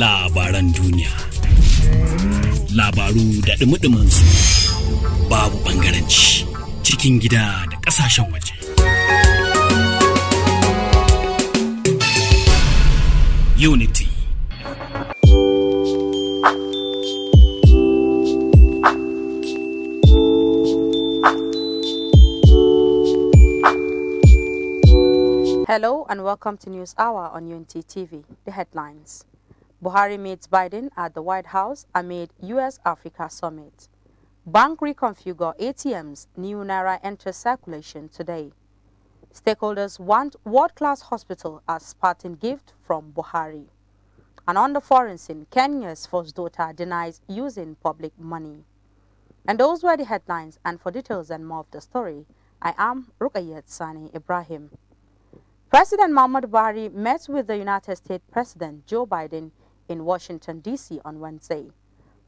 Labaran duniya. Labaru da dumi-duminsu. Babu ɓangaranci cikin gida da ƙasashen waje. Unity. Hello and welcome to News Hour on Unity TV. The headlines. Buhari meets Biden at the White House amid US-Africa summit. Bank reconfigure ATMs, new Naira enters circulation today. Stakeholders want world-class hospital as parting gift from Buhari. And on the foreign scene, Kenya's first daughter denies using public money. And those were the headlines, and for details and more of the story, I am Rukayat Sani Ibrahim. President Muhammadu Buhari met with the United States President Joe Biden in Washington, D.C. on Wednesday.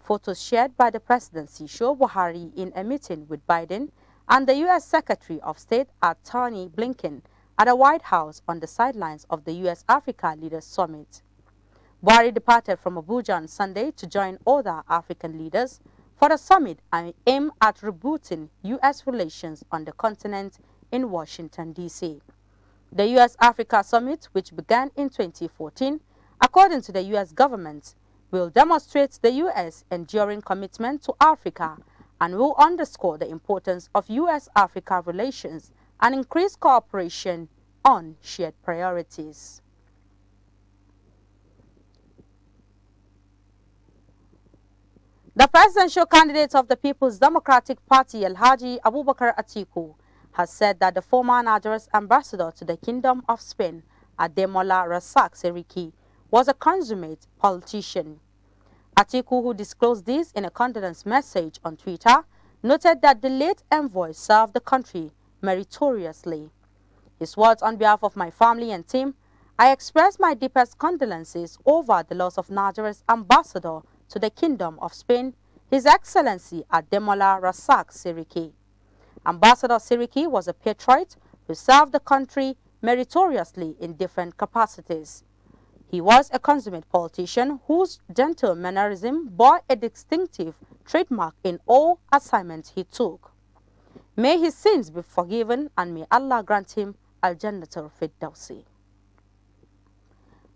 Photos shared by the presidency show Buhari in a meeting with Biden and the U.S. Secretary of State Antony Blinken at the White House on the sidelines of the US-Africa Leaders Summit. Buhari departed from Abuja on Sunday to join other African leaders for the summit and aim at rebooting U.S. relations on the continent in Washington, D.C. The US-Africa Summit, which began in 2014, according to the U.S. government, will demonstrate the U.S. enduring commitment to Africa and will underscore the importance of U.S.-Africa relations and increase cooperation on shared priorities. The presidential candidate of the People's Democratic Party, Alhaji Abubakar Atiku, has said that the former Nigeria's ambassador to the Kingdom of Spain, Ademola Rasak Seriki, was a consummate politician. Atiku, who disclosed this in a condolence message on Twitter, noted that the late envoy served the country meritoriously. His words: "On behalf of my family and team, I express my deepest condolences over the loss of Nigeria's ambassador to the Kingdom of Spain, His Excellency Ademola Rasak Seriki. Ambassador Seriki was a patriot who served the country meritoriously in different capacities. He was a consummate politician whose gentle mannerism bore a distinctive trademark in all assignments he took. May his sins be forgiven and may Allah grant him Al-Jannatul Firdausi."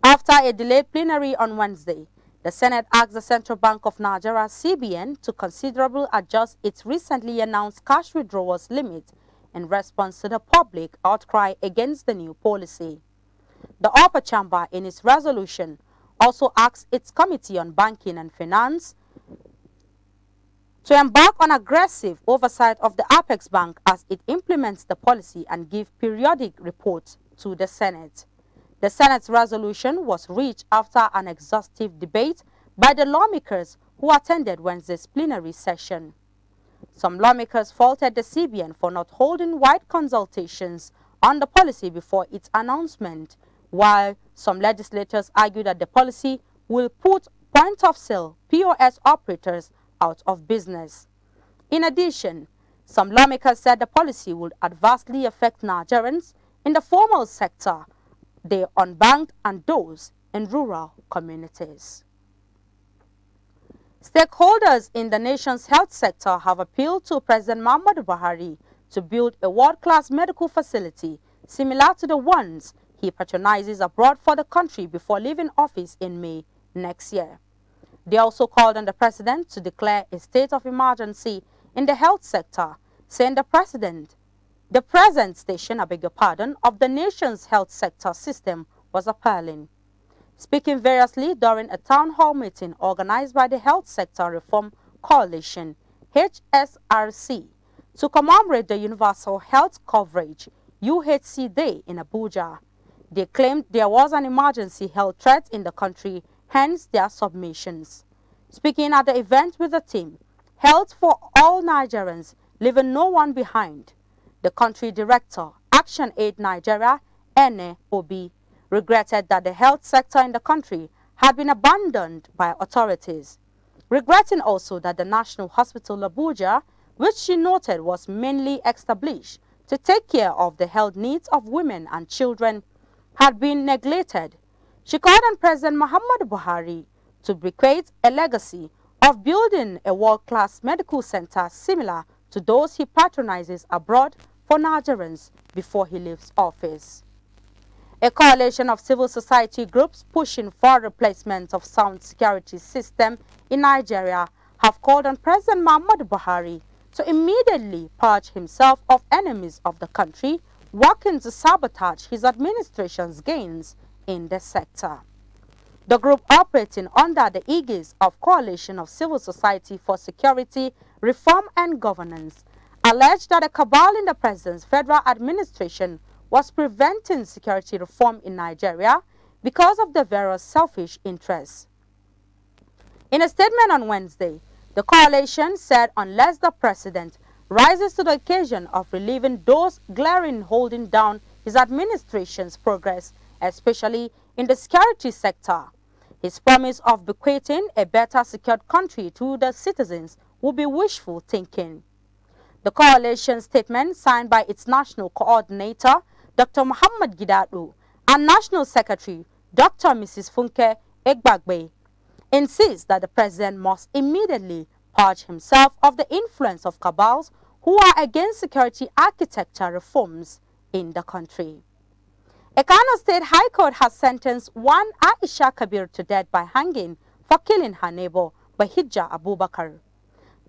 After a delayed plenary on Wednesday, the Senate asked the Central Bank of Nigeria, CBN, to considerably adjust its recently announced cash withdrawals limit in response to the public outcry against the new policy. The upper chamber, in its resolution, also asked its Committee on Banking and Finance to embark on aggressive oversight of the Apex Bank as it implements the policy and give periodic reports to the Senate. The Senate's resolution was reached after an exhaustive debate by the lawmakers who attended Wednesday's plenary session. Some lawmakers faulted the CBN for not holding wide consultations on the policy before its announcement, while some legislators argued that the policy will put point-of-sale POS operators out of business. In addition, some lawmakers said the policy would adversely affect Nigerians in the formal sector, the unbanked, and those in rural communities. Stakeholders in the nation's health sector have appealed to President Muhammadu Buhari to build a world-class medical facility similar to the ones he patronizes abroad for the country before leaving office in May next year. They also called on the president to declare a state of emergency in the health sector, saying the present station, of the nation's health sector system was appalling. Speaking variously during a town hall meeting organized by the Health Sector Reform Coalition, HSRC, to commemorate the Universal Health Coverage UHC Day in Abuja, they claimed there was an emergency health threat in the country, hence their submissions. Speaking at the event with the team, Health for All Nigerians, Leaving No One Behind, the country director, Action Aid Nigeria, Ene Obi, regretted that the health sector in the country had been abandoned by authorities, regretting also that the National Hospital Abuja, which she noted was mainly established to take care of the health needs of women and children, had been neglected. She called on President Muhammadu Buhari to bequeath a legacy of building a world-class medical center similar to those he patronizes abroad for Nigerians before he leaves office. A coalition of civil society groups pushing for replacement of sound security system in Nigeria have called on President Muhammadu Buhari to immediately purge himself of enemies of the country working to sabotage his administration's gains in the sector. The group, operating under the aegis of Coalition of Civil Society for Security, Reform and Governance, alleged that a cabal in the president's federal administration was preventing security reform in Nigeria because of the various selfish interests. In a statement on Wednesday, the coalition said unless the president rises to the occasion of relieving those glaring holding down his administration's progress, especially in the security sector, his promise of bequeathing a better secured country to the citizens will be wishful thinking. The coalition statement, signed by its national coordinator, Dr. Muhammad Gidadu, and National Secretary, Dr. Mrs. Funke Egbagbe, insists that the president must immediately purge himself of the influence of cabals who are against security architecture reforms in the country. A Kano State High Court has sentenced one Aisha Kabir to death by hanging for killing her neighbor, Bahija Abubakar.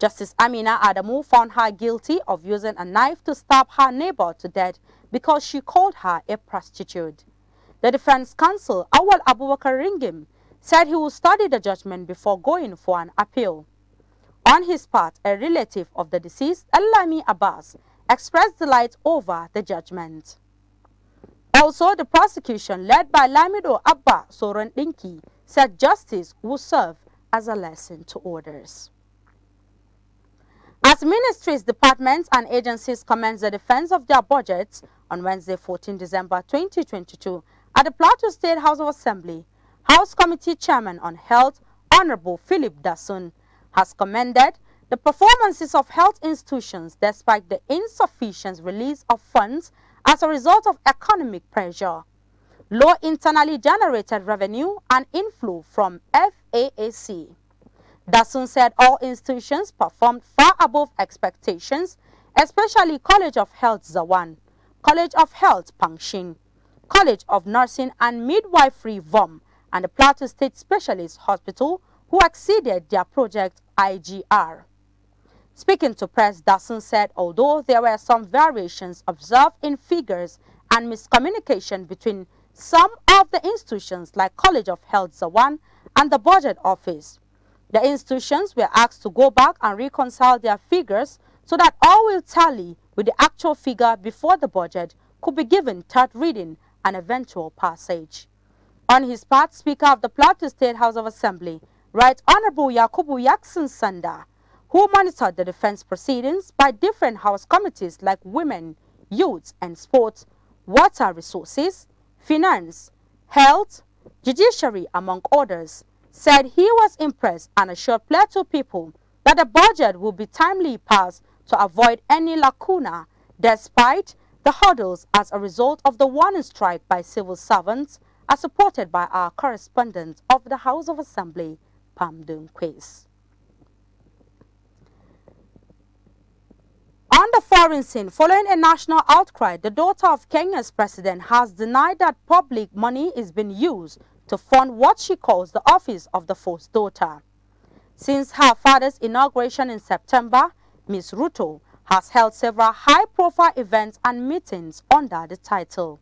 Justice Amina Adamu found her guilty of using a knife to stab her neighbor to death because she called her a prostitute. The defense counsel, Awal Abubakar Ringim, said he will study the judgment before going for an appeal. On his part, a relative of the deceased, Alami Abbas, expressed delight over the judgment. Also, the prosecution, led by Lamido Abba Soran Dinki, said justice will serve as a lesson to others. As ministries, departments and agencies commence the defense of their budgets on Wednesday, 14 December 2022, at the Plateau State House of Assembly, House Committee Chairman on Health, Honorable Philip Dasun, has commended the performances of health institutions despite the insufficient release of funds as a result of economic pressure, low internally generated revenue, and inflow from FAAC. Dasun said all institutions performed far above expectations, especially College of Health Zawan, College of Health Pangshin, College of Nursing and Midwifery VOM, and the Plateau State Specialist Hospital, who exceeded their project IGR. Speaking to press, Dasun said although there were some variations observed in figures and miscommunication between some of the institutions like College of Health Zawan and the Budget Office, the institutions were asked to go back and reconcile their figures so that all will tally with the actual figure before the budget could be given third reading and eventual passage. On his part, Speaker of the Plateau State House of Assembly, Right Honorable Yakubu Yakson Sanda, who monitored the defense proceedings by different House committees like Women, Youth and Sports, Water Resources, Finance, Health, Judiciary, among others, said he was impressed and assured Plateau people that the budget will be timely passed to avoid any lacuna, despite the hurdles as a result of the warning strike by civil servants, as supported by our correspondent of the House of Assembly, Pam Dunquist. On the foreign scene, following a national outcry, the daughter of Kenya's president has denied that public money is being used to fund what she calls the office of the first daughter. Since her father's inauguration in September, Ms. Ruto has held several high-profile events and meetings under the title.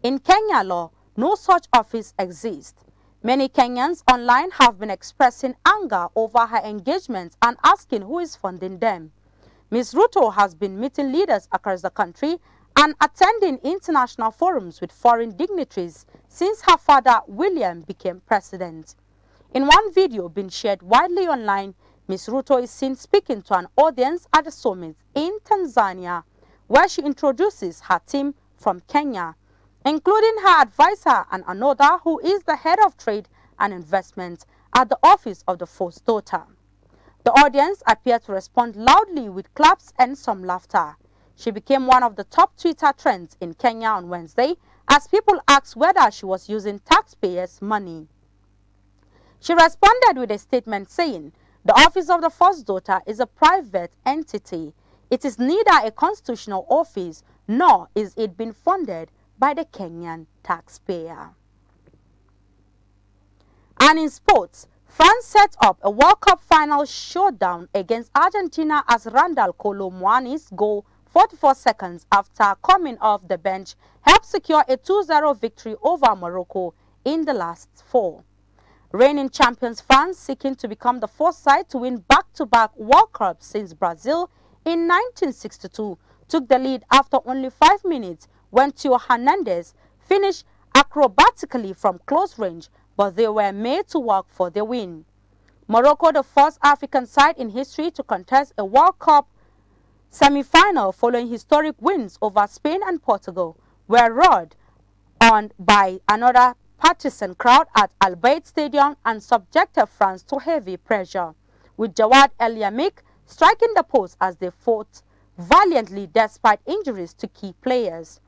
In Kenya law, no such office exists. Many Kenyans online have been expressing anger over her engagements and asking who is funding them. Ms. Ruto has been meeting leaders across the country and attending international forums with foreign dignitaries since her father, William, became president. In one video being shared widely online, Ms. Ruto is seen speaking to an audience at the summit in Tanzania, where she introduces her team from Kenya, including her advisor and another who is the head of trade and investment at the office of the first daughter. The audience appeared to respond loudly with claps and some laughter. She became one of the top Twitter trends in Kenya on Wednesday as people asked whether she was using taxpayers' money. She responded with a statement saying, "The office of the first daughter is a private entity. It is neither a constitutional office nor is it being funded by the Kenyan taxpayer." And in sports, France set up a World Cup final showdown against Argentina as Randall Kolo Muani's goal 44 seconds after coming off the bench helped secure a 2-0 victory over Morocco in the last four. Reigning champions France, seeking to become the fourth side to win back-to-back World Cups since Brazil in 1962, took the lead after only 5 minutes when Theo Hernandez finished acrobatically from close range, but they were made to work for the win. Morocco, the first African side in history to contest a World Cup semi-final following historic wins over Spain and Portugal, were roared on by another partisan crowd at Al Bayt Stadium and subjected France to heavy pressure, with Jawad El Yamik striking the post as they fought valiantly despite injuries to key players.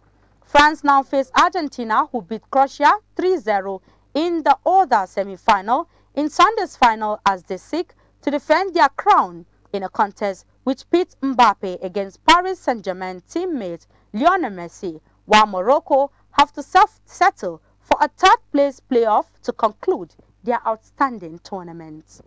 France now face Argentina, who beat Croatia 3-0 in the other semi-final in Sunday's final as they seek to defend their crown in a contest which pits Mbappe against Paris Saint-Germain teammate Lionel Messi, while Morocco have to settle for a third-place playoff to conclude their outstanding tournament.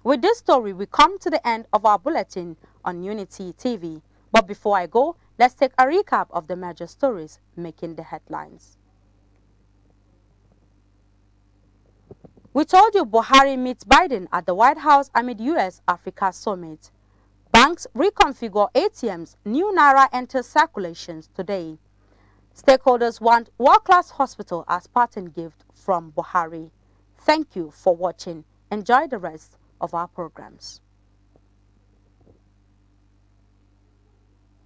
With this story, we come to the end of our bulletin on Unity TV. But before I go, let's take a recap of the major stories making the headlines. We told you Buhari meets Biden at the White House amid US-Africa summit. Banks reconfigure ATMs, new Naira enters circulations today. Stakeholders want world-class hospital as parting gift from Buhari. Thank you for watching. Enjoy the rest of our programs.